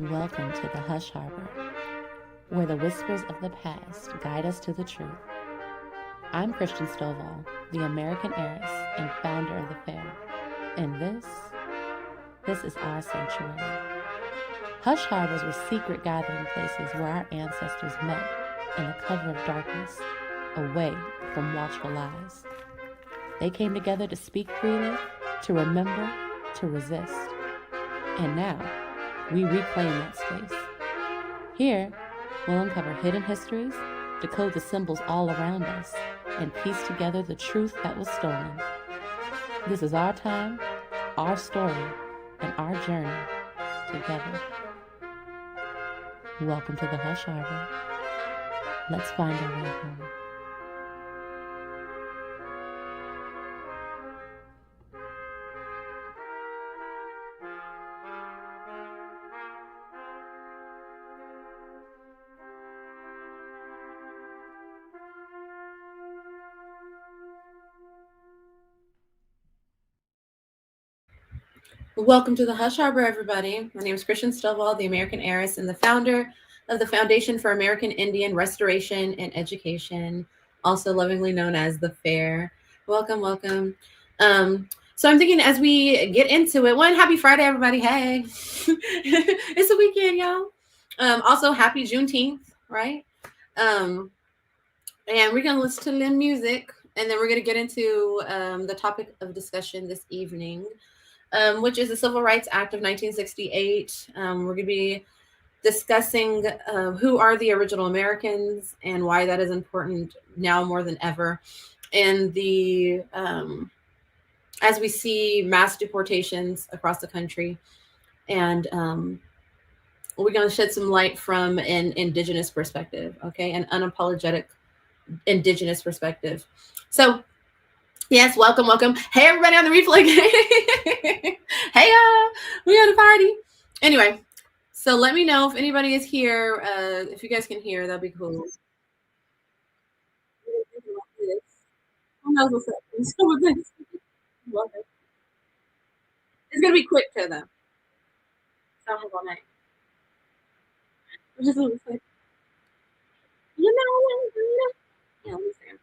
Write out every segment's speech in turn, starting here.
Welcome to the Hush Harbor, where the whispers of the past guide us to the truth. I'm Christian Stovall, the American heiress and founder of the fair, and this is our sanctuary. Hush Harbors were secret gathering places where our ancestors met in the cover of darkness, away from watchful eyes. They came together to speak freely, to remember, to resist. And now, we reclaim that space. Here, we'll uncover hidden histories, decode the symbols all around us, and piece together the truth that was stolen. This is our time, our story, and our journey together. Welcome to the Hush Harbor. Let's find our way home. Welcome to the Hush Harbor, everybody. My name is Christian Stovall, the American heiress and the founder of the Foundation for American Indian Restoration and Education, also lovingly known as the Fair. Welcome. So I'm thinking as we get into it, happy Friday, everybody. Hey, it's the weekend, y'all. Also, happy Juneteenth, right? And we're going to listen to the music, and then we're going to get into the topic of discussion this evening. Which is the Civil Rights Act of 1968. We're going to be discussing who are the original Americans and why that is important now more than ever. And the as we see mass deportations across the country, and we're going to shed some light from an Indigenous perspective, okay, an unapologetic Indigenous perspective. So yes, welcome. Hey, everybody on the replay. Hey, we got a party. Anyway, so let me know if anybody is here. If you guys can hear, that'd be cool. Who knows what's up? It's gonna be quick to them. So have all night. Just a little quick. You know, yeah, let me see.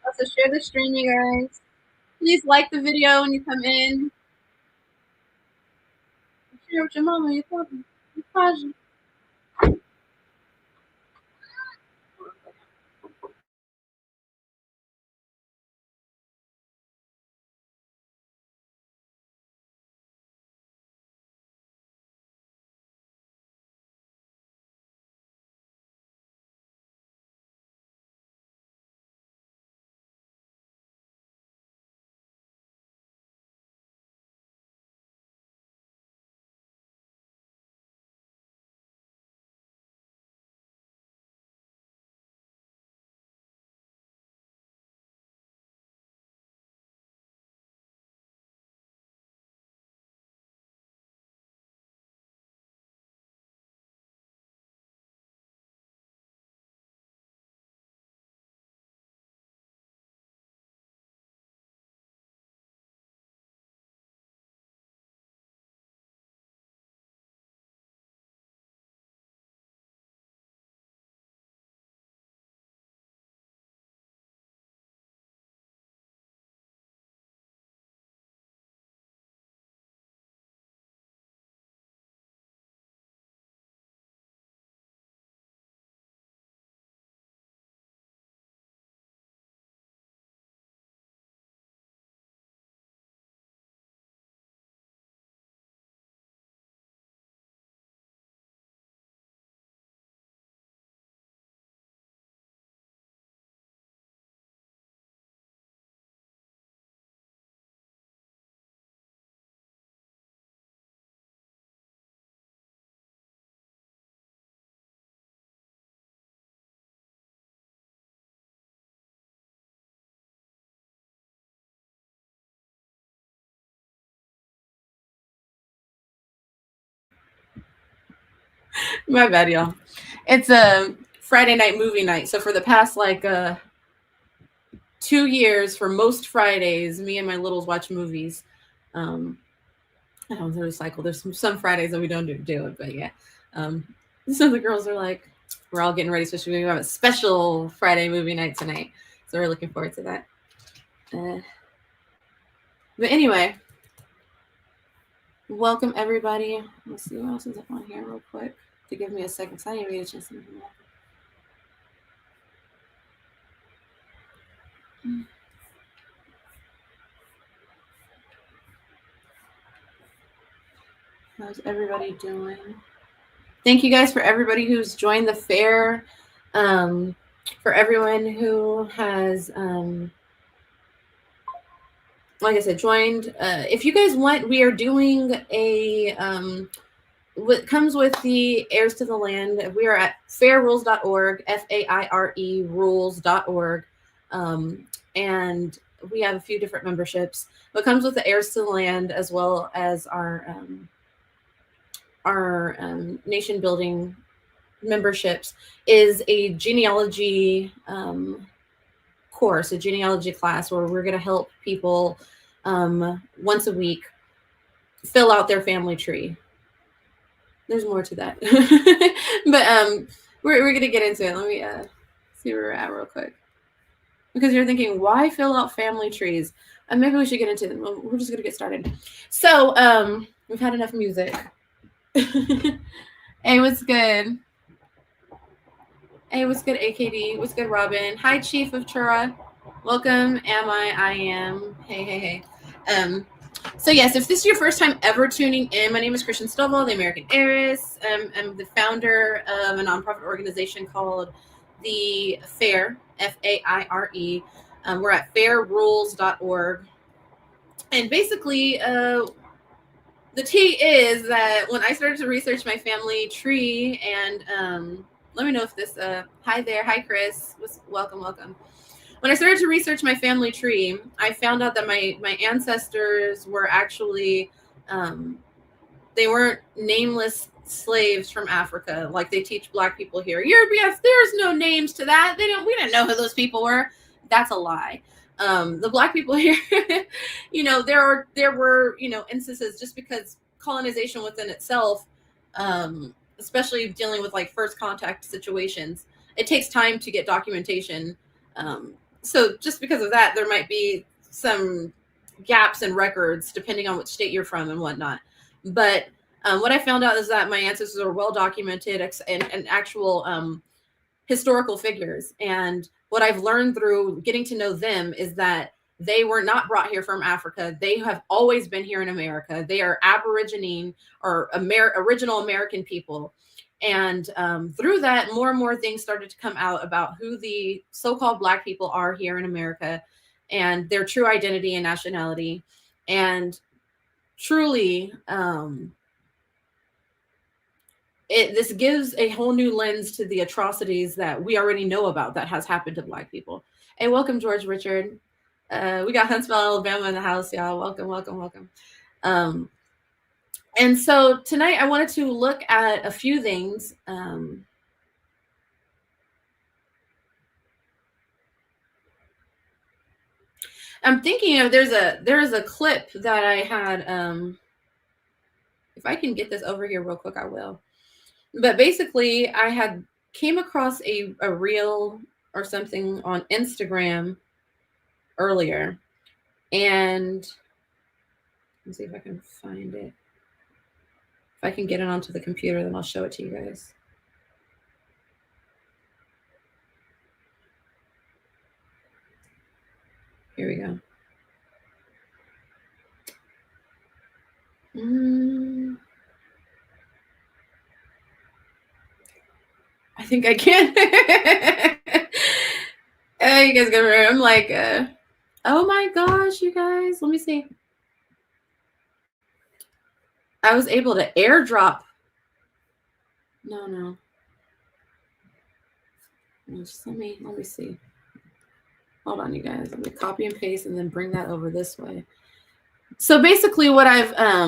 Also, share the stream, you guys. Please like the video when you come in. Share with your mama, your papa, your cousin. My bad, y'all. It's Friday night movie night. So for the past like 2 years, for most Fridays, me and my littles watch movies. I don't know, cycle. There's some Fridays that we don't do it, but yeah. So the girls are like, we're all getting ready, especially we have a special Friday movie night tonight. So we're looking forward to that. But anyway, welcome everybody. Let's see what else is up on here real quick to give me a second. So I didn't even get a chance to move that. How's everybody doing? Thank you guys for everybody who's joined the fair. For everyone who has, like I said, joined. If you guys want, we are doing a what comes with the heirs to the land. We are at fairrules.org, FAIRE rules.org, and we have a few different memberships. What comes with the heirs to the land, as well as our nation building memberships, is a genealogy course, a genealogy class, where we're going to help people once a week fill out their family tree. There's more to that. But we're going to get into it. Let me see where we're at real quick. Because you're thinking, why fill out family trees? Maybe we should get into it. Well, we're just going to get started. So we've had enough music. Hey, what's good? Hey, what's good, AKD? What's good, Robin? Hi, Chief of Chura. Welcome, I am. Hey. So yes, if this is your first time ever tuning in, my name is Christian Stovall, the American Heiress. I'm the founder of a nonprofit organization called the FAIRE, FAIRE. We're at fairrules.org. And basically, the tea is that when I started to research my family tree, and let me know if this, hi there, hi Chris, welcome. When I started to research my family tree, I found out that my ancestors were actually, they weren't nameless slaves from Africa like they teach Black people here. Yes, there's no names to that. We didn't know who those people were. That's a lie. The Black people here, there were instances, just because colonization within itself, especially dealing with like first contact situations, it takes time to get documentation. So just because of that, there might be some gaps in records depending on which state you're from and whatnot. But what I found out is that my ancestors are well documented and actual historical figures. And what I've learned through getting to know them is that they were not brought here from Africa. They have always been here in America. They are Aborigine or original American people. And through that, more and more things started to come out about who the so-called Black people are here in America and their true identity and nationality. And truly, this gives a whole new lens to the atrocities that we already know about that has happened to Black people. Hey, welcome, George Richard. We got Huntsville, Alabama in the house, y'all. Welcome. And so tonight I wanted to look at a few things. I'm thinking of there is a clip that I had. If I can get this over here real quick, I will. But basically, I had came across a reel or something on Instagram earlier, and let's see if I can find it. If I can get it onto the computer, then I'll show it to you guys. Here we go. I think I can. You guys got it. I'm like, oh my gosh, you guys. Let me see. I was able to airdrop. No. Just let me see. Hold on, you guys. Let me copy and paste and then bring that over this way. So basically what I've, I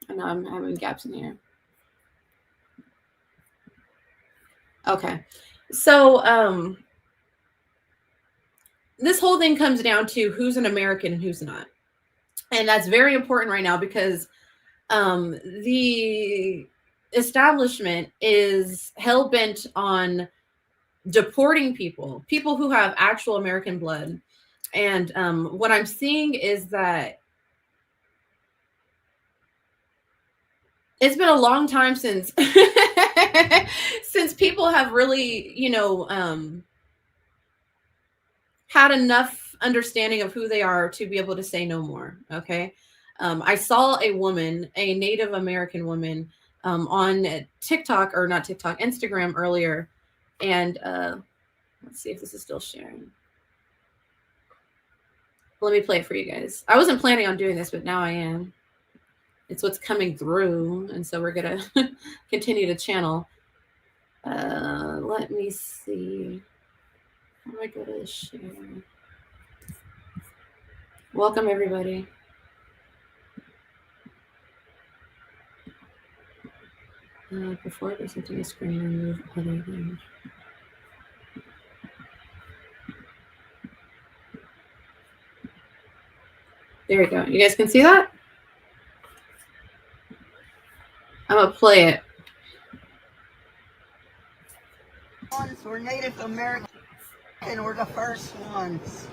know I'm having gaps in here. Okay. So this whole thing comes down to who's an American and who's not. And that's very important right now because the establishment is hell bent on deporting people who have actual American blood. And what I'm seeing is that it's been a long time since since people have really, had enough understanding of who they are to be able to say no more. Okay. I saw a woman, a Native American woman, on TikTok, or not TikTok, Instagram earlier. And let's see if this is still sharing. Let me play it for you guys. I wasn't planning on doing this, but now I am. It's what's coming through. And so we're going to continue to channel. Let me see. How do I go to share? Welcome, everybody. Before I present to the screen, remove other things. There we go. You guys can see that? I'm going to play it. We're Native American. We're the first ones.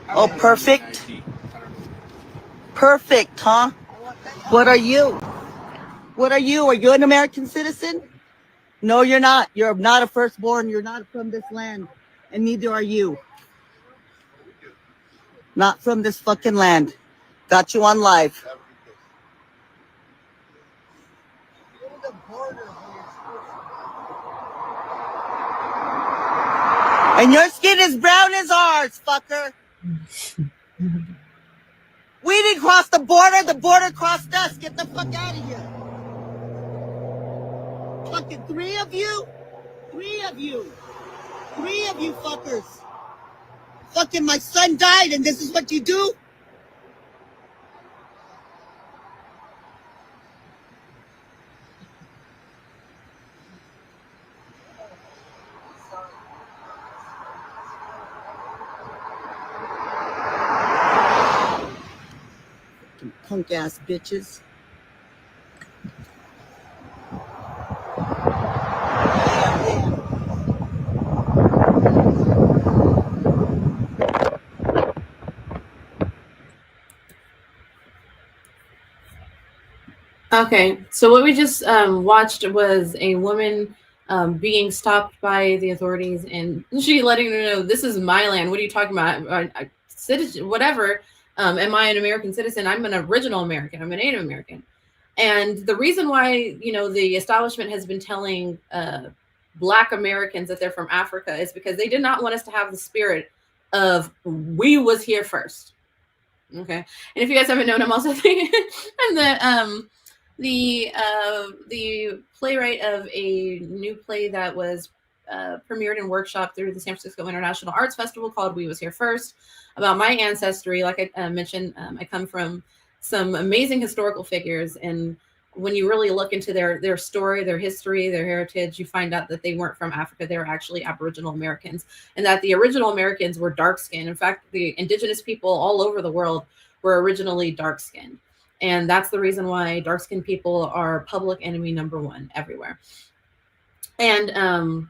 Oh, perfect. Perfect, huh? What are you? What are you? Are you an American citizen? No, you're not. You're not a firstborn. You're not from this land. And neither are you. Not from this fucking land. Got you on live. And your skin is brown as ours, fucker. We didn't cross the border crossed us. Get the fuck out of here. Fucking three of you fuckers. Fucking my son died and this is what you do? Punk ass bitches. Okay, so what we just watched was a woman being stopped by the authorities, and she letting them know, this is my land. What are you talking about? Citizen, whatever. Am I an American citizen? I'm an original American. I'm a Native American. And the reason why, the establishment has been telling Black Americans that they're from Africa is because they did not want us to have the spirit of we was here first. Okay. And if you guys haven't known, I'm also thinking I'm the playwright of a new play that was premiered and workshopped through the San Francisco International Arts Festival called We Was Here First, about my ancestry. Like I mentioned, I come from some amazing historical figures, and when you really look into their story, their history, their heritage, you find out that they weren't from Africa. They were actually Aboriginal Americans, and that the original Americans were dark-skinned. In fact, the indigenous people all over the world were originally dark-skinned. And that's the reason why dark-skinned people are public enemy number one everywhere. And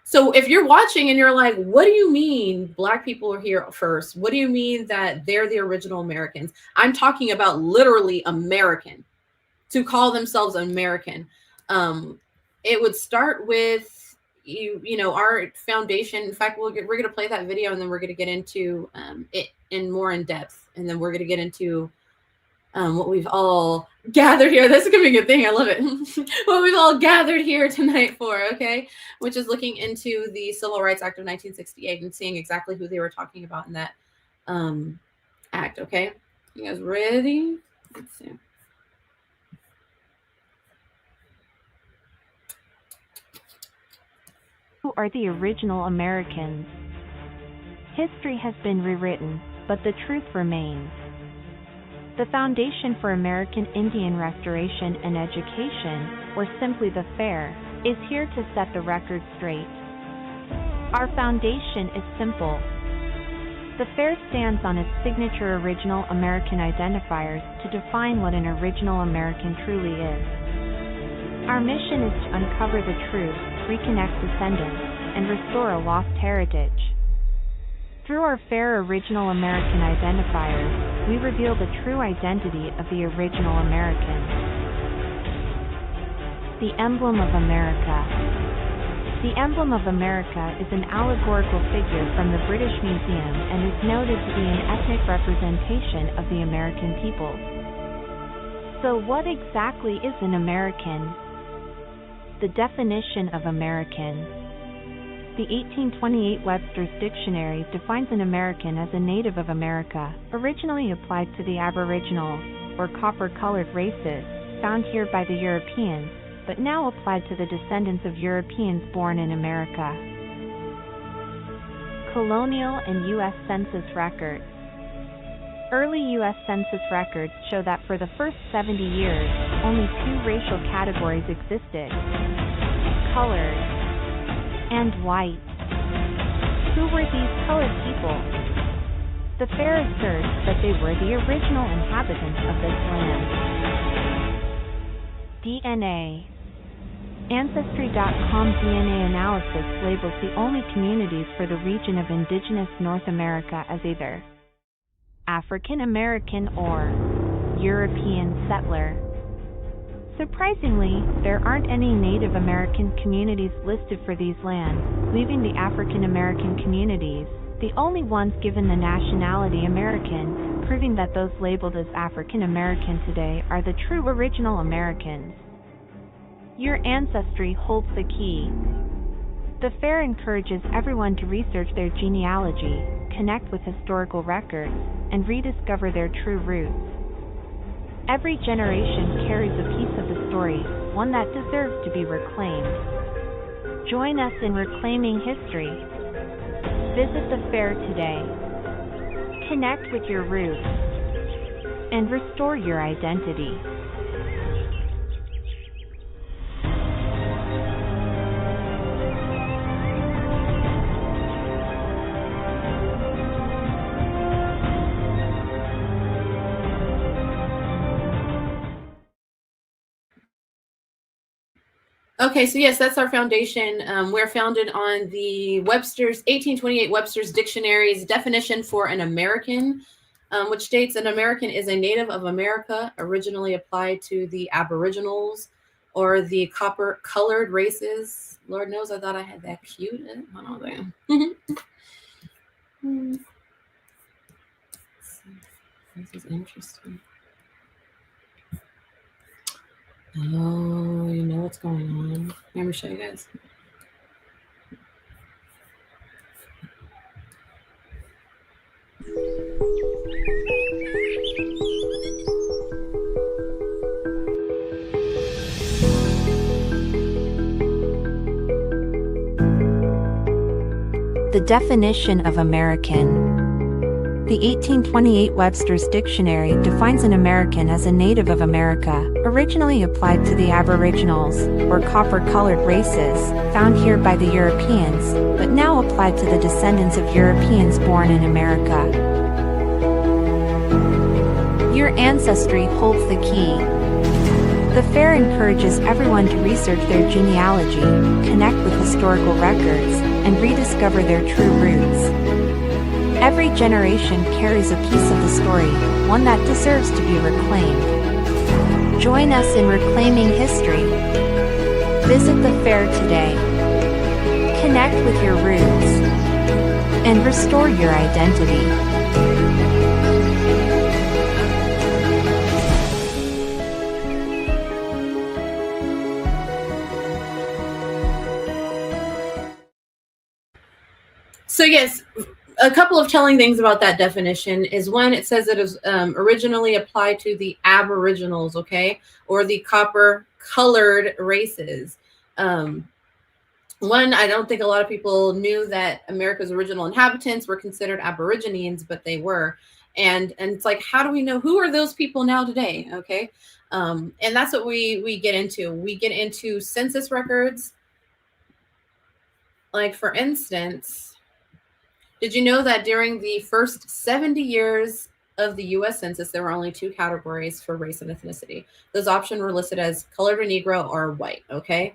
so if you're watching and you're like, what do you mean Black people are here first? What do you mean that they're the original Americans? I'm talking about literally American, to call themselves American. It would start with our foundation. In fact, we're going to play that video, and then we're going to get into it in more in depth, and then we're going to get into what we've all gathered here. This is gonna be a good thing. I love it. What we've all gathered here tonight for, okay, which is looking into the Civil Rights Act of 1968 and seeing exactly who they were talking about in that act. Okay, you guys ready? Let's see. Who are the original Americans? History has been rewritten, but the truth remains. The foundation for American Indian restoration and education, or simply the FAIR, is here to set the record straight. Our foundation is simple. The FAIR stands on its signature original American identifiers to define what an original American truly is. Our mission is to uncover the truth, reconnect descendants, and restore a lost heritage. Through our FAIR original American identifiers, we reveal the true identity of the original American. The emblem of America. The emblem of America is an allegorical figure from the British Museum and is noted to be an ethnic representation of the American people. So what exactly is an American? The definition of American. The 1828 Webster's Dictionary defines an American as a native of America, originally applied to the Aboriginals, or copper-colored races, found here by the Europeans, but now applied to the descendants of Europeans born in America. Colonial and U.S. Census records. Early U.S. Census records show that for the first 70 years, only two racial categories existed: colored and white. Who were these colored people? The FAIR asserts that they were the original inhabitants of this land. DNA. Ancestry.com DNA analysis labels the only communities for the region of Indigenous North America as either African American or European settler. Surprisingly, there aren't any Native American communities listed for these lands, leaving the African American communities, the only ones given the nationality American, proving that those labeled as African American today are the true original Americans. Your ancestry holds the key. The FAIR encourages everyone to research their genealogy, connect with historical records, and rediscover their true roots. Every generation carries a piece of the story, one that deserves to be reclaimed. Join us in reclaiming history. Visit the FAIR today. Connect with your roots and restore your identity. Okay, so yes, that's our foundation. We're founded on the 1828 Webster's Dictionary's definition for an American, which states an American is a native of America, originally applied to the Aboriginals or the copper-colored races. Lord knows I thought I had that cute. Hold on there. This is interesting. Oh, you know what's going on. Let me show you guys. The definition of American. The 1828 Webster's Dictionary defines an American as a native of America, originally applied to the Aboriginals, or copper-colored races, found here by the Europeans, but now applied to the descendants of Europeans born in America. Your ancestry holds the key. The FAIR encourages everyone to research their genealogy, connect with historical records, and rediscover their true roots. Every generation carries a piece of the story, one that deserves to be reclaimed. Join us in reclaiming history. Visit the FAIR today. Connect with your roots and restore your identity. So yes, a couple of telling things about that definition is one, it says it is originally applied to the Aboriginals, okay, or the copper-colored races. One, I don't think a lot of people knew that America's original inhabitants were considered Aborigines, but they were. And it's like, how do we know who are those people now today? Okay. And that's what we get into. We get into census records. Like, for instance, did you know that during the first 70 years of the U.S. Census, there were only 2 categories for race and ethnicity? Those options were listed as colored or Negro or white, okay?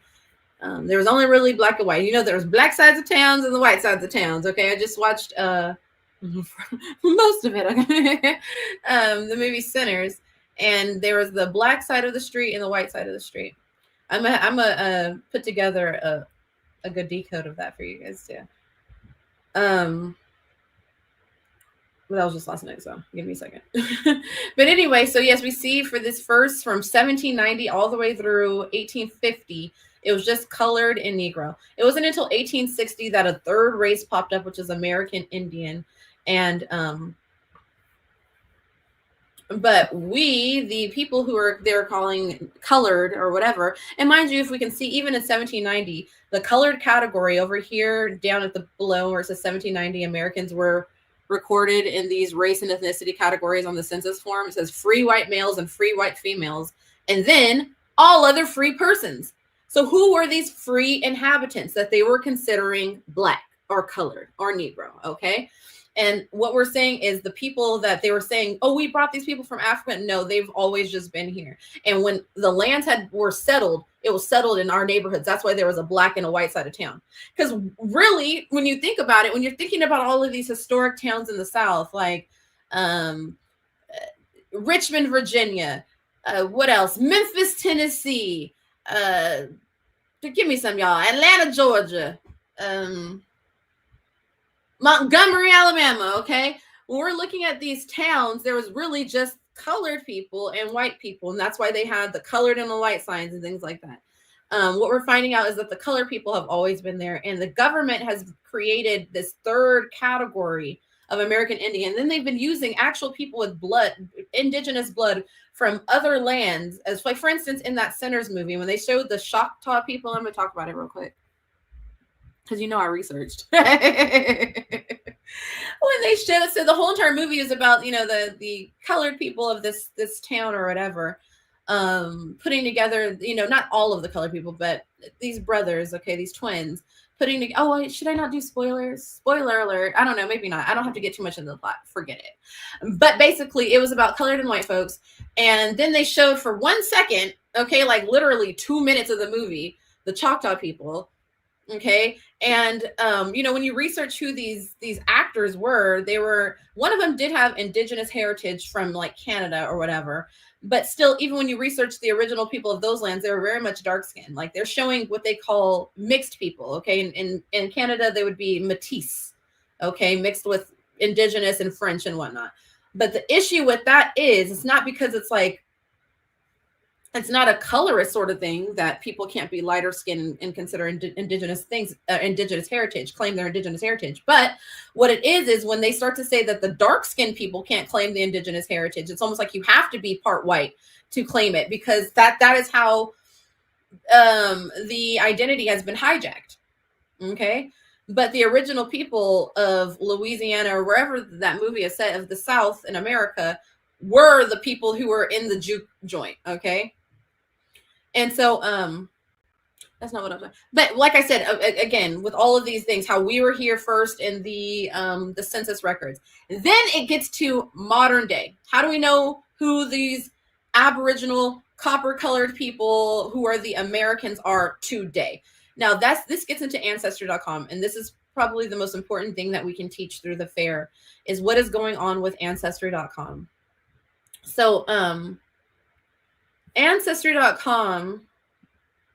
There was only really black and white. You know, there was black sides of towns and the white sides of towns, okay? I just watched most of it, okay? The movie Sinners, and there was the black side of the street and the white side of the street. I'm a put together a good decode of that for you guys too. Well, that was just last night, so give me a second. But anyway, so yes, we see for this first from 1790 all the way through 1850, it was just colored and Negro. It wasn't until 1860 that a third race popped up, which is American Indian. And but we, the people who are they're calling colored or whatever, and mind you, if we can see, even in 1790, the colored category over here down at the below where it says 1790 Americans were recorded in these race and ethnicity categories on the census form. It says free white males and free white females, and then all other free persons. So who were these free inhabitants that they were considering black or colored or Negro? Okay. And what we're saying is the people that they were saying, oh, we brought these people from Africa. No, they've always just been here. And when the lands were settled, it was settled in our neighborhoods. That's why there was a black and a white side of town. Because really, when you think about it, when you're thinking about all of these historic towns in the South, like Richmond, Virginia, what else? Memphis, Tennessee. Give me some, y'all. Atlanta, Georgia. Montgomery, Alabama, okay? When we're looking at these towns, there was really just colored people and white people, and that's why they had the colored and the white signs and things like that. What we're finding out is that the colored people have always been there, and the government has created this third category of American Indian. And then they've been using actual people with blood, indigenous blood from other lands. As like, for instance, in that Sinners movie, when they showed the Choctaw people, I'm going to talk about it real quick, because you know I researched. When they showed, so the whole entire movie is about, you know, the colored people of this town or whatever, putting together, you know, not all of the colored people, but these brothers, okay, these twins, putting together. Oh, should I not do spoilers? Spoiler alert. I don't know, maybe not. I don't have to get too much into the plot. Forget it. But basically, it was about colored and white folks. And then they showed for 1 second, okay, like literally 2 minutes of the movie, the Choctaw people. Okay. And, you know, when you research who these actors were, they were, one of them did have indigenous heritage from like Canada or whatever, but still, even when you research the original people of those lands, they were very much dark skinned. Like they're showing what they call mixed people. Okay. In Canada, they would be métis, okay, mixed with indigenous and French and whatnot. But the issue with that is it's not because it's like, it's not a colorist sort of thing that people can't be lighter skinned and consider indigenous things, indigenous heritage, claim their indigenous heritage. But what it is when they start to say that the dark skinned people can't claim the indigenous heritage, it's almost like you have to be part white to claim it, because that is how the identity has been hijacked. Okay. But the original people of Louisiana or wherever that movie is set, of the South in America, were the people who were in the juke joint. Okay. And so that's not what I'm saying. But like I said, again, with all of these things, how we were here first in the census records. And then it gets to modern day. How do we know who these Aboriginal copper-colored people who are the Americans are today? Now, this gets into ancestry.com, and this is probably the most important thing that we can teach through the fair, is what is going on with ancestry.com. So, ancestry.com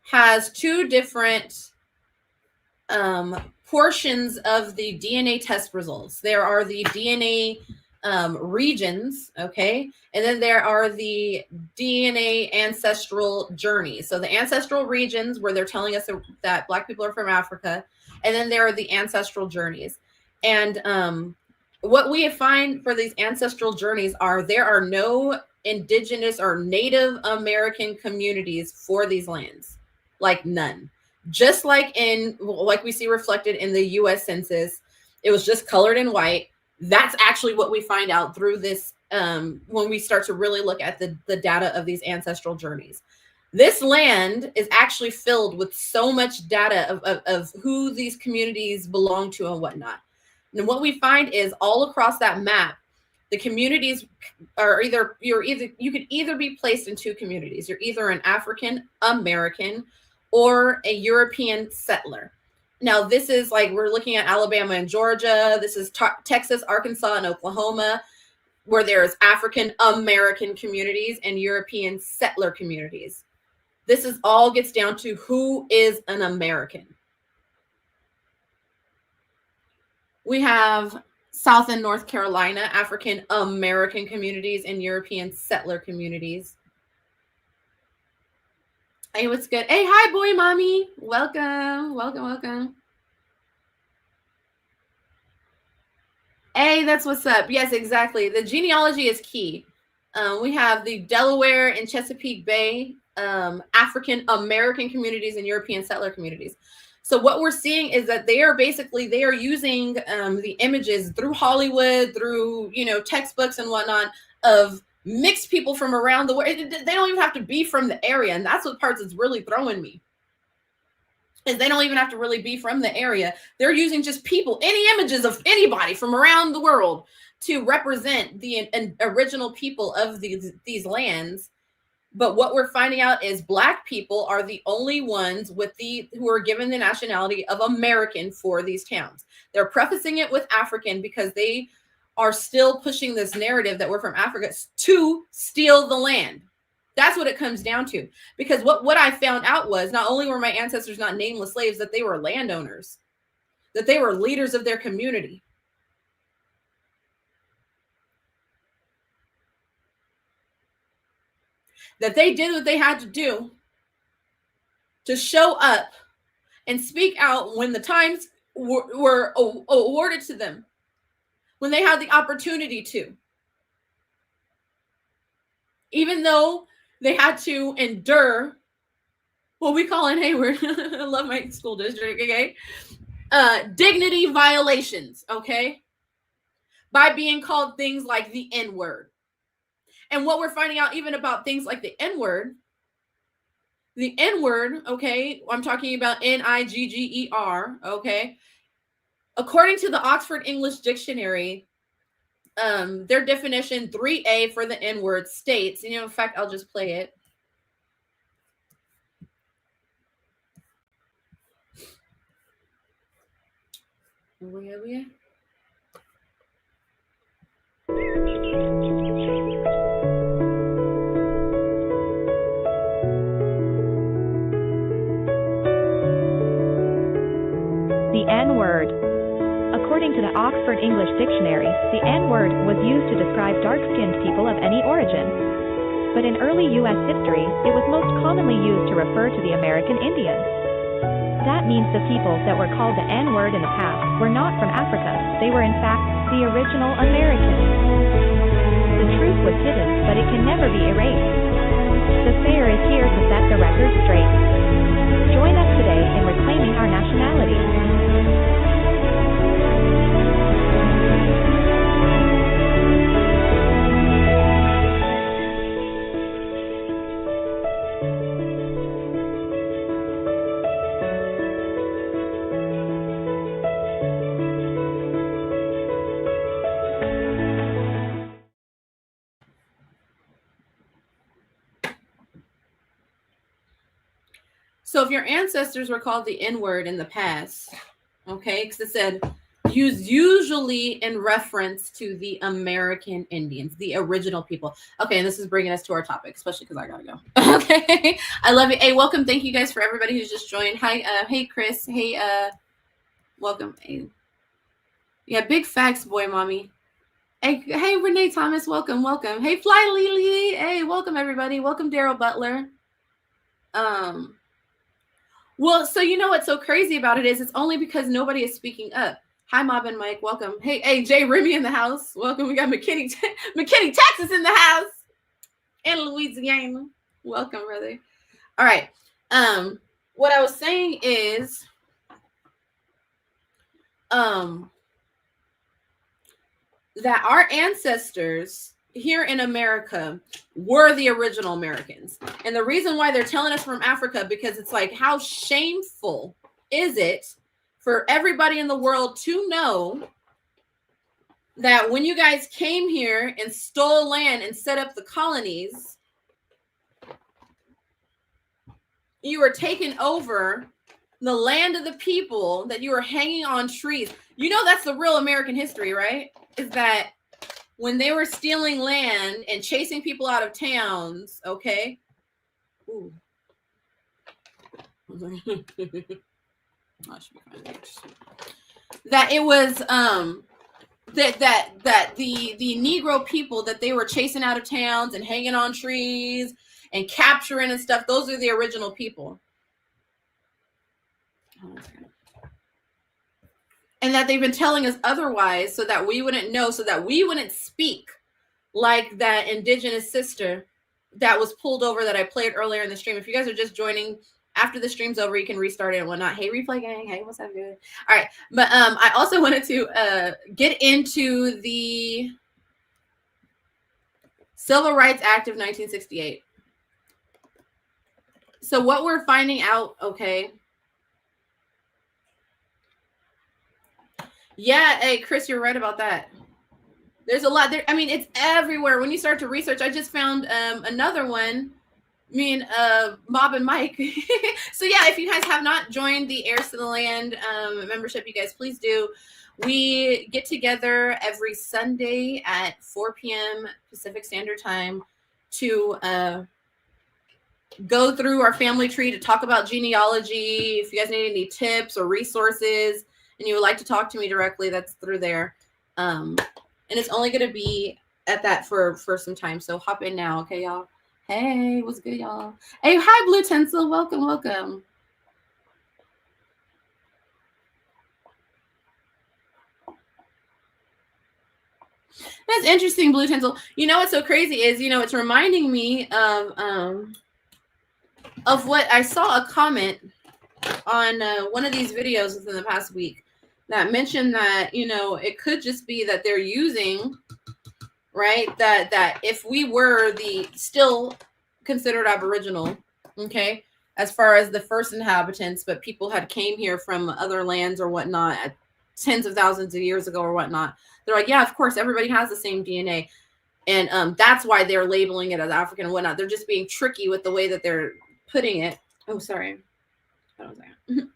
has 2 different portions of the DNA test results. There are the DNA regions, okay? And then there are the DNA ancestral journeys. So the ancestral regions, where they're telling us that Black people are from Africa. And then there are the ancestral journeys. And what we find for these ancestral journeys are there are no Indigenous or Native American communities for these lands, like none. Just like we see reflected in the U.S. Census, it was just colored and white. That's actually what we find out through this when we start to really look at the data of these ancestral journeys. This land is actually filled with so much data of who these communities belong to and whatnot. And what we find is all across that map, the communities are you could either be placed in two communities. You're either an African American or a European settler. Now, this is like we're looking at Alabama and Georgia. This is Texas, Arkansas, and Oklahoma, where there's African American communities and European settler communities. This is all gets down to who is an American. We have South and North Carolina, African American communities and European settler communities. Hey, what's good? Hey, hi, boy, mommy. Welcome, welcome, welcome. Hey, that's what's up. Yes, exactly. The genealogy is key. We have the Delaware and Chesapeake Bay, African American communities and European settler communities. So what we're seeing is that they are using the images through Hollywood, through textbooks and whatnot of mixed people from around the world. They don't even have to be from the area, and that's what parts is really throwing me. Is they don't even have to really be from the area. They're using just people, any images of anybody from around the world to represent the original people of these lands. But what we're finding out is Black people are the only ones who are given the nationality of American for these towns. They're prefacing it with African because they are still pushing this narrative that we're from Africa to steal the land. That's what it comes down to. Because what I found out was not only were my ancestors not nameless slaves, that they were landowners, that they were leaders of their community. That they did what they had to do to show up and speak out when the times were awarded to them, when they had the opportunity to. Even though they had to endure what we call in Hayward, I love my school district, okay? Dignity violations, okay? By being called things like the N-word. And what we're finding out even about things like the N-word, okay, I'm talking about Nigger, okay? According to the Oxford English Dictionary, their definition 3A for the N-word states, in fact, I'll just play it. Where are we at? The N-word. According to the Oxford English Dictionary, the N-word was used to describe dark-skinned people of any origin. But in early U.S. history, it was most commonly used to refer to the American Indians. That means the people that were called the N-word in the past were not from Africa. They were in fact the original Americans. The truth was hidden, but it can never be erased. The fair is here to set the record straight. Join us today in reclaiming our nationality. So if your ancestors were called the N-word in the past, okay, because it said used usually in reference to the American Indians, the original people. Okay, and this is bringing us to our topic, especially because I gotta go. Okay, I love it. Hey, welcome. Thank you guys for everybody who's just joined. Hi, hey Chris. Hey, welcome. Hey. Yeah, big facts, boy, mommy. Hey, Renee Thomas. Welcome. Hey, Fly Lily. Hey, welcome everybody. Welcome, Daryl Butler. Well, so you know what's so crazy about it is it's only because nobody is speaking up. Hi, Mob and Mike. Welcome. Hey, Jay Remy in the house. Welcome. We got McKinney, Texas in the house. And Louisiana. Welcome, brother. All right. What I was saying is, that our ancestors here in America were the original Americans. And the reason why they're telling us from Africa, because it's like, how shameful is it for everybody in the world to know that when you guys came here and stole land and set up the colonies, you were taking over the land of the people, that you were hanging on trees. You know, that's the real American history, right? Is that when they were stealing land and chasing people out of towns, okay? Ooh. That it was that the Negro people that they were chasing out of towns and hanging on trees and capturing and stuff, those are the original people. And that they've been telling us otherwise so that we wouldn't know, so that we wouldn't speak like that Indigenous sister that was pulled over that I played earlier in the stream. If you guys are just joining, after the stream's over, you can restart it and whatnot. Hey, replay gang. Hey, what's up, good? All right. But I also wanted to get into the Civil Rights Act of 1968. So what we're finding out, okay. Yeah, hey, Chris, you're right about that. There's a lot there. I mean, it's everywhere. When you start to research, I just found another one. Me and Bob and Mike. So yeah, if you guys have not joined the Heirs to the Land membership, you guys please do. We get together every Sunday at 4 p.m. Pacific Standard Time to go through our family tree, to talk about genealogy. If you guys need any tips or resources and you would like to talk to me directly, that's through there. And it's only going to be at that for some time. So hop in now. Okay, y'all. Hey, what's good, y'all? Hey, hi, Blue Tinsel. Welcome, welcome. That's interesting, Blue Tinsel. You know what's so crazy is, you know, it's reminding me of what I saw a comment on one of these videos within the past week that mentioned that, you know, it could just be that they're using, right, that if we were the still considered Aboriginal, okay, as far as the first inhabitants, but people had came here from other lands or whatnot at tens of thousands of years ago or whatnot, they're like, yeah, of course, everybody has the same DNA. And that's why they're labeling it as African and whatnot. They're just being tricky with the way that they're putting it. Oh, sorry. What was that?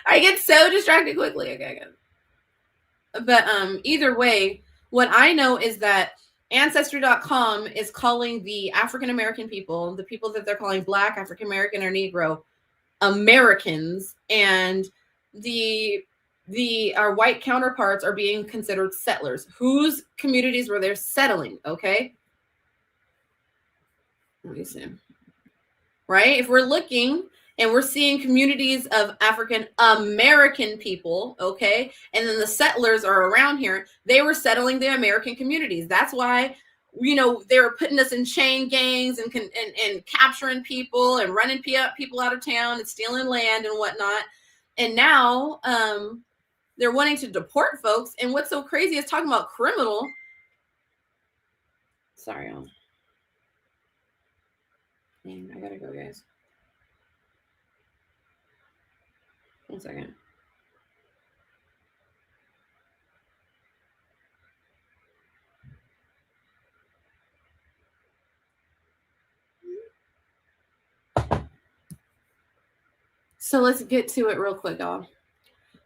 I get so distracted quickly. Okay, good. But either way, what I know is that Ancestry.com is calling the African American people, the people that they're calling Black, African American, or Negro, Americans, and our white counterparts are being considered settlers. Whose communities were they settling? Okay, let me see. Right, if we're looking and we're seeing communities of African American people, okay, and then the settlers are around here, they were settling the American communities. That's why, you know, they were putting us in chain gangs and capturing people and running people out of town and stealing land and whatnot. And now they're wanting to deport folks. And what's so crazy is talking about criminal. Sorry, dang, I gotta go, guys. 1 second. So let's get to it real quick, y'all.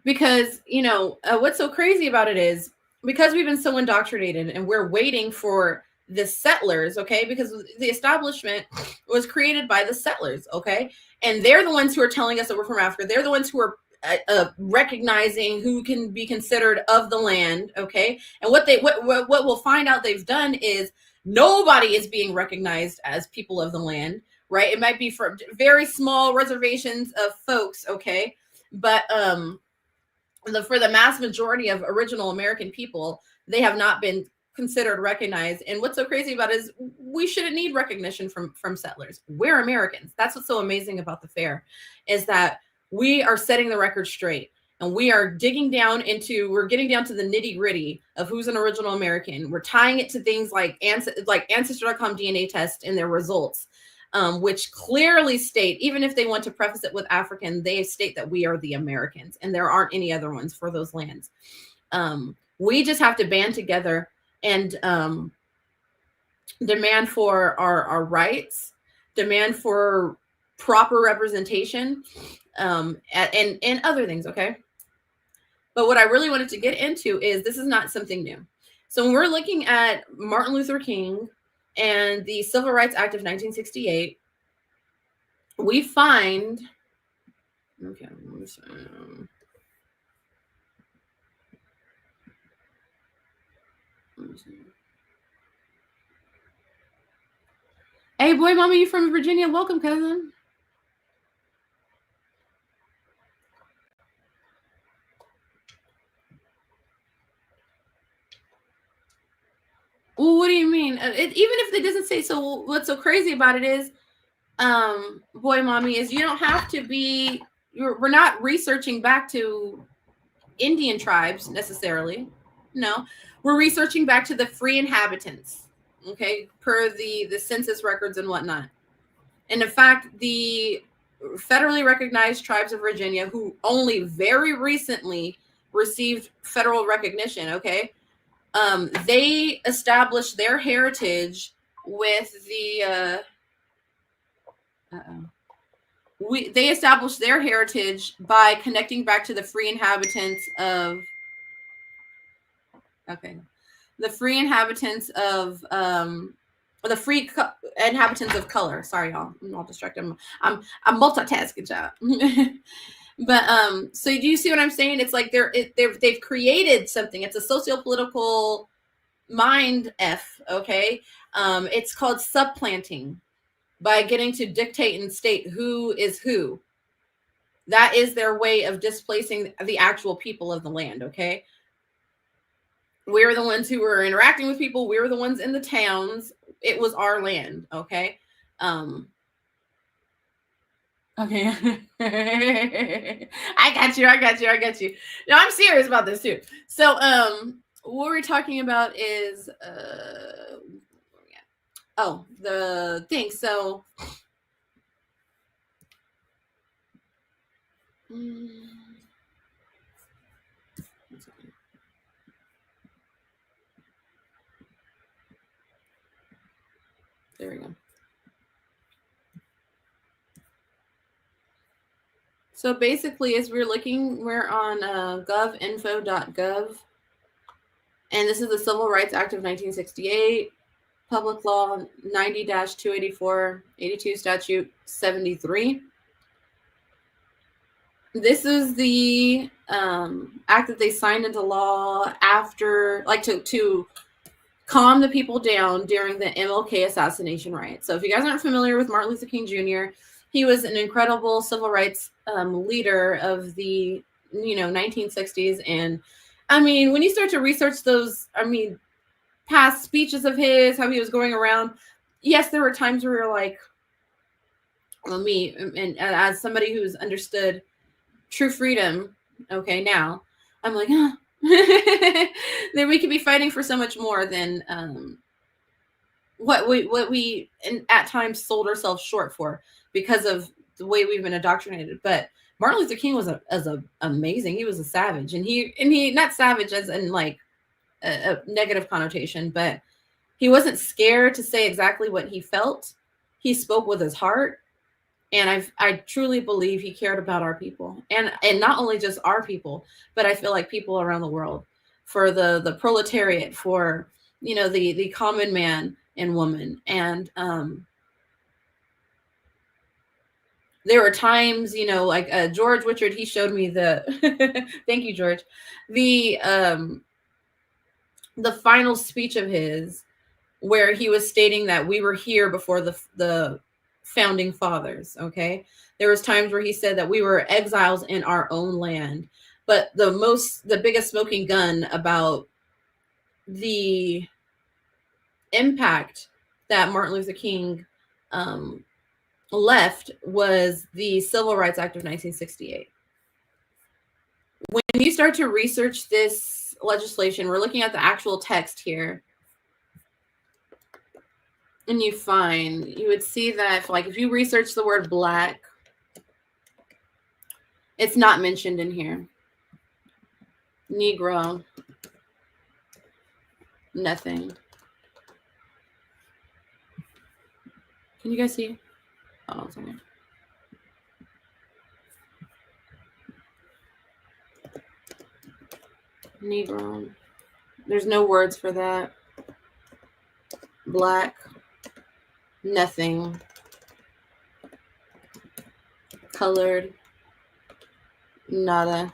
Because, you know, what's so crazy about it is because we've been so indoctrinated and we're waiting for the settlers, okay, because the establishment was created by the settlers, okay, and they're the ones who are telling us that we're from Africa. They're the ones who are recognizing who can be considered of the land, okay, and what we'll find out they've done is nobody is being recognized as people of the land, right? It might be for very small reservations of folks, okay, but for the mass majority of original American people, they have not been considered recognized. And what's so crazy about it is we shouldn't need recognition from settlers. We're Americans. That's what's so amazing about the fair, is that we are setting the record straight. And we are getting down to the nitty gritty of who's an original American. We're tying it to things like Ancestral.com DNA test and their results, which clearly state, even if they want to preface it with African, they state that we are the Americans and there aren't any other ones for those lands. We just have to band together and demand for our rights, demand for proper representation, and other things, okay? But what I really wanted to get into is this is not something new. So when we're looking at Martin Luther King and the Civil Rights Act of 1968, we find, okay, let me see. Hey, boy, mama, you from Virginia? Welcome, cousin. Well, what do you mean? Even if it doesn't say so, what's so crazy about it is, boy, mommy, is you don't have to be. We're not researching back to Indian tribes necessarily. No, we're researching back to the free inhabitants. Okay, per the census records and whatnot. And in fact, the federally recognized tribes of Virginia, who only very recently received federal recognition, okay, they established their heritage with the they established their heritage by connecting back to the free inhabitants of the free inhabitants of inhabitants of color. Sorry, y'all, I'm all distracted. I'm multitasking, child. But so do you see what I'm saying? It's like they've created something. It's a socio-political mind F, okay? It's called supplanting, by getting to dictate and state who is who. That is their way of displacing the actual people of the land, okay? We're the ones who were interacting with people. We were the ones in the towns. It was our land, okay? Okay. I got you. No, I'm serious about this too. So, what we're talking about is, the thing. So, there we go. So basically, as we're on govinfo.gov, and this is the Civil Rights Act of 1968, Public Law 90-284, 82 Statute 73. This is the act that they signed into law after, like, to calm the people down during the MLK assassination riot. So if you guys aren't familiar with Martin Luther King Jr., he was an incredible civil rights leader of the 1960s. And I mean, when you start to research those, past speeches of his, how he was going around, yes, there were times where you're like, well, me, and as somebody who's understood true freedom, okay, now I'm like, then we could be fighting for so much more than what we and at times sold ourselves short for, because of the way we've been indoctrinated. But Martin Luther King was amazing. He was a savage, and he not savage as in like a negative connotation, but he wasn't scared to say exactly what he felt. He spoke with his heart, and I truly believe he cared about our people, and not only just our people, but I feel like people around the world, for the proletariat, for the common man and woman. And there were times, like George Richard, he showed me the thank you, George, the final speech of his, where he was stating that we were here before the founding fathers. Okay, there was times where he said that we were exiles in our own land. But the biggest smoking gun about the impact that Martin Luther King left was the Civil Rights Act of 1968. when you start to research this legislation, we're looking at the actual text here. And you would see that like if you research the word black, it's not mentioned in here. Negro, nothing. Can you guys see? Oh, sorry. Negro. There's no words for that. Black, nothing. Colored, nada.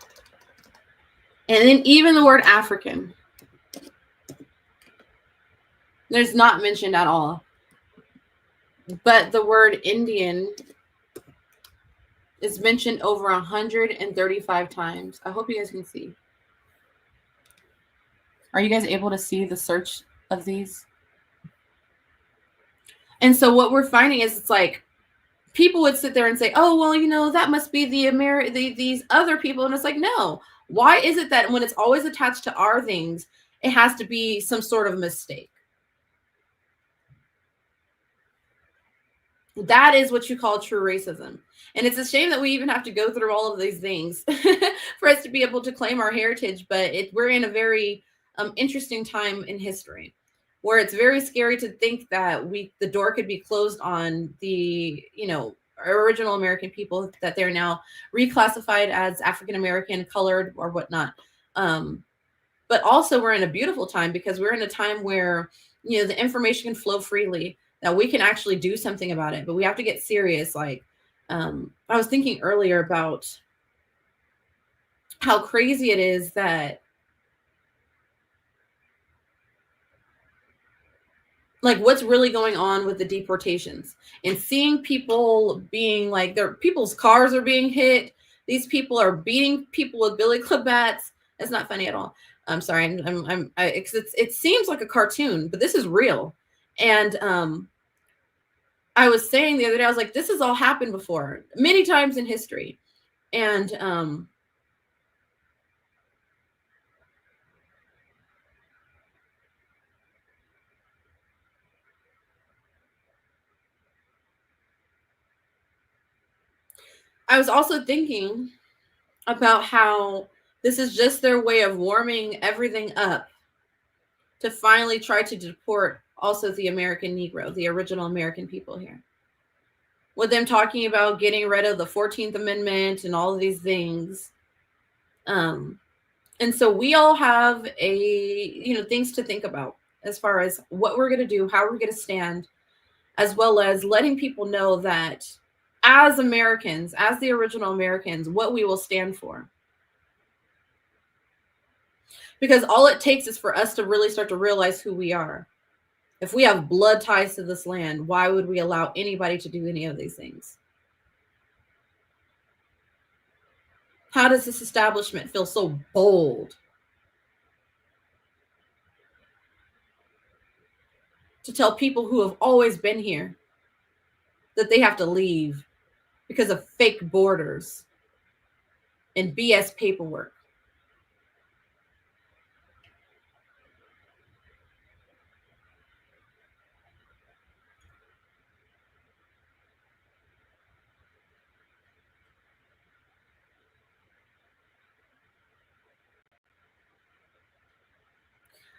And then even the word African, there's not mentioned at all. But the word Indian is mentioned over 135 times. I hope you guys can see. Are you guys able to see the search of these? And so what we're finding is it's like people would sit there and say, oh, well, you know, that must be these other people. And it's like, no. Why is it that when it's always attached to our things, it has to be some sort of mistake? That is what you call true racism. And it's a shame that we even have to go through all of these things for us to be able to claim our heritage. But we're in a very interesting time in history where it's very scary to think that the door could be closed on the, original American people, that they're now reclassified as African American, colored, or whatnot. But also we're in a beautiful time because we're in a time where, the information can flow freely, that we can actually do something about it, but we have to get serious. Like, I was thinking earlier about how crazy it is that, like, what's really going on with the deportations and seeing people being like, people's cars are being hit. These people are beating people with billy club bats. It's not funny at all. I'm sorry. It seems like a cartoon, but this is real. And I was saying the other day, I was like, this has all happened before many times in history. And I was also thinking about how this is just their way of warming everything up to finally try to deport also the American Negro, the original American people here. With them talking about getting rid of the 14th Amendment and all of these things. And so we all have things to think about as far as what we're going to do, how we're going to stand, as well as letting people know that as Americans, as the original Americans, what we will stand for. Because all it takes is for us to really start to realize who we are. If we have blood ties to this land, why would we allow anybody to do any of these things? How does this establishment feel so bold to tell people who have always been here that they have to leave because of fake borders and BS paperwork?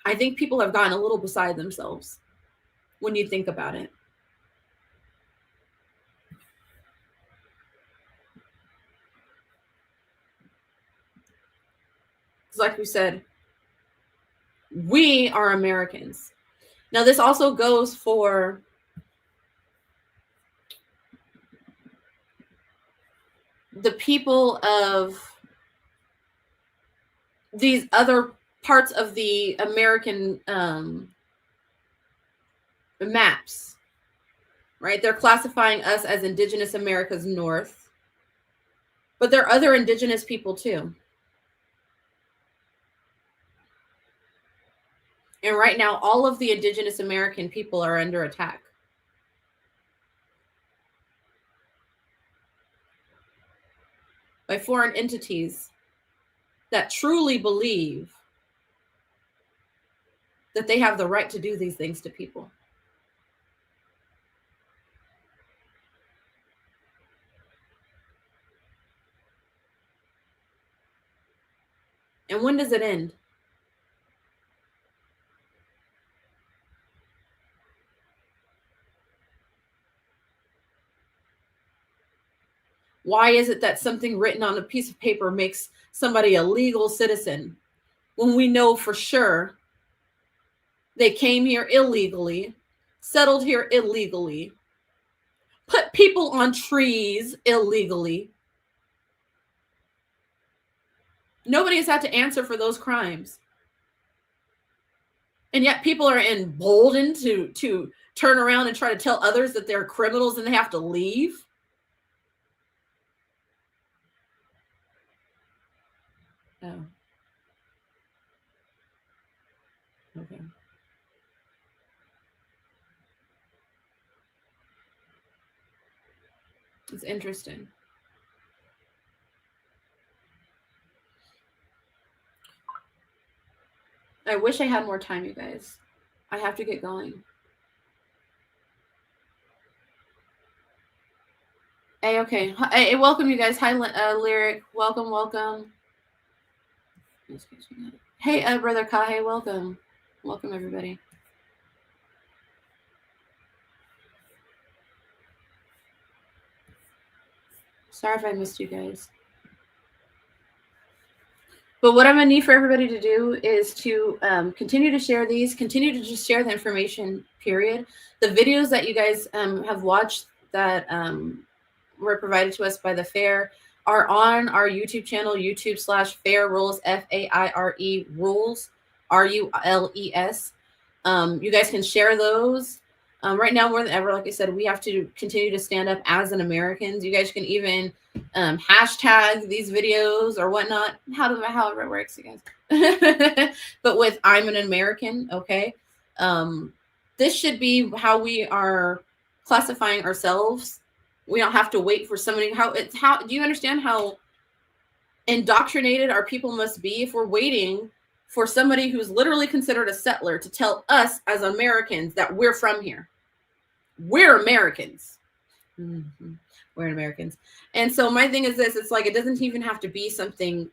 I think people have gotten a little beside themselves when you think about it. Like we said, we are Americans. Now, this also goes for the people of these other parts of the American maps, right? They're classifying us as Indigenous America's North, but there are other Indigenous people too. And right now, all of the Indigenous American people are under attack. By foreign entities that truly believe that they have the right to do these things to people. And when does it end? Why is it that something written on a piece of paper makes somebody a legal citizen when we know for sure they came here illegally, settled here illegally, put people on trees illegally? Nobody has had to answer for those crimes. And yet people are emboldened to turn around and try to tell others that they're criminals and they have to leave. Oh. Okay. It's interesting. I wish I had more time, you guys. I have to get going. Hey, okay. Hey, welcome, you guys. Hi, Lyric. Welcome, welcome. Hey, Brother Kahe. Welcome. Welcome, everybody. Sorry if I missed you guys. But what I'm going to need for everybody to do is to continue to share these, continue to just share the information, period. The videos that you guys have watched that were provided to us by the fair are on our YouTube channel, YouTube/Fair Rules, FAIRE Rules, RULES. You guys can share those. Right now, more than ever, like I said, we have to continue to stand up as an Americans. You guys can even hashtag these videos or whatnot, however it works, you guys. But with I'm an American, okay? This should be how we are classifying ourselves. We don't have to wait for somebody. Do you understand how indoctrinated our people must be if we're waiting for somebody who's literally considered a settler to tell us as Americans that we're from here? We're Americans. Mm-hmm. We're Americans. And so my thing is this, it's like, it doesn't even have to be something,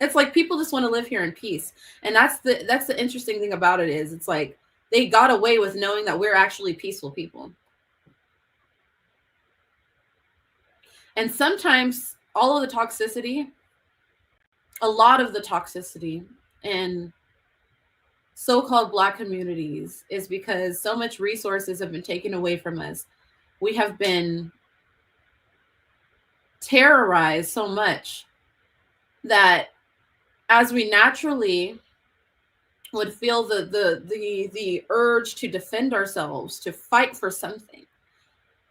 it's like people just want to live here in peace. And that's the interesting thing about it is it's like they got away with knowing that we're actually peaceful people. And sometimes all of the toxicity, a lot of the toxicity in so-called Black communities is because so much resources have been taken away from us. We have been terrorized so much that as we naturally would feel the urge to defend ourselves, to fight for something,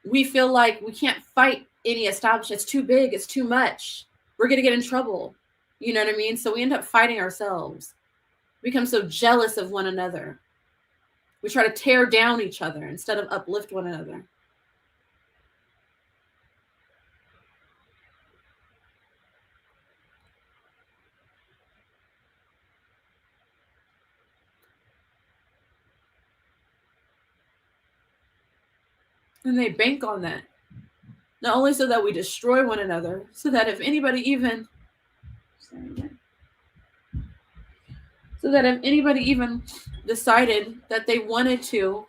we feel like we can't fight any establishment. It's too big. It's too much. We're going to get in trouble. You know what I mean? So we end up fighting ourselves. We become so jealous of one another. We try to tear down each other instead of uplift one another. And they bank on that. Not only so that we destroy one another, so that if anybody even decided that they wanted to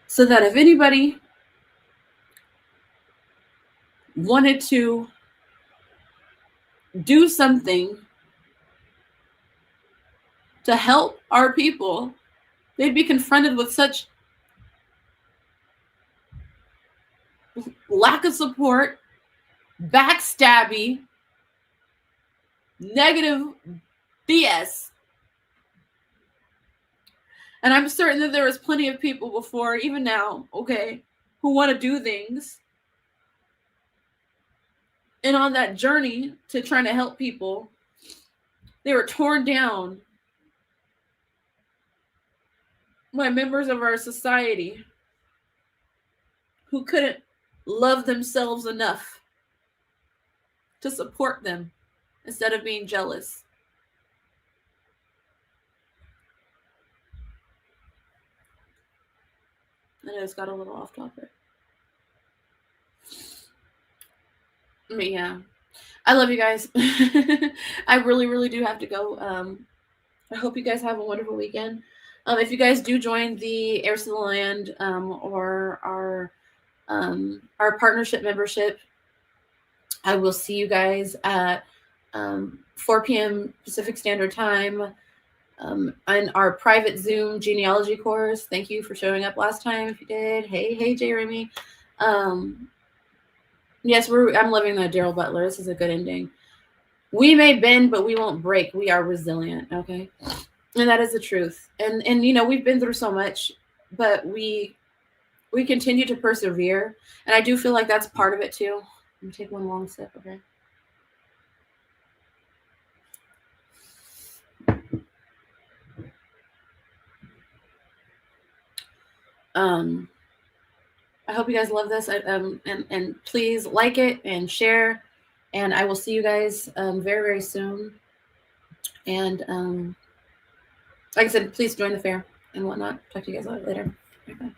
so that if anybody wanted to do something to help our people, they'd be confronted with such lack of support, backstabby, negative BS. And I'm certain that there was plenty of people before, even now, okay, who want to do things. And on that journey to trying to help people, they were torn down by members of our society who couldn't love themselves enough to support them instead of being jealous. I know it's got a little off topic. But yeah, I love you guys. I really, really do have to go. I hope you guys have a wonderful weekend. If you guys do join the Heirs to the Land or our partnership membership, I will see you guys at 4 p.m. Pacific Standard Time on our private Zoom genealogy course. Thank you for showing up last time if you did. Hey, Jeremy. Yes, I'm loving that Daryl Butler. This is a good ending. We may bend, but we won't break. We are resilient, okay? And that is the truth. And you know, we've been through so much, but we continue to persevere. And I do feel like that's part of it too. Let me take one long sip, okay? I hope you guys love this. And please like it and share. And I will see you guys very, very soon. And like I said, please join the fair and whatnot. Talk to you guys later. Bye.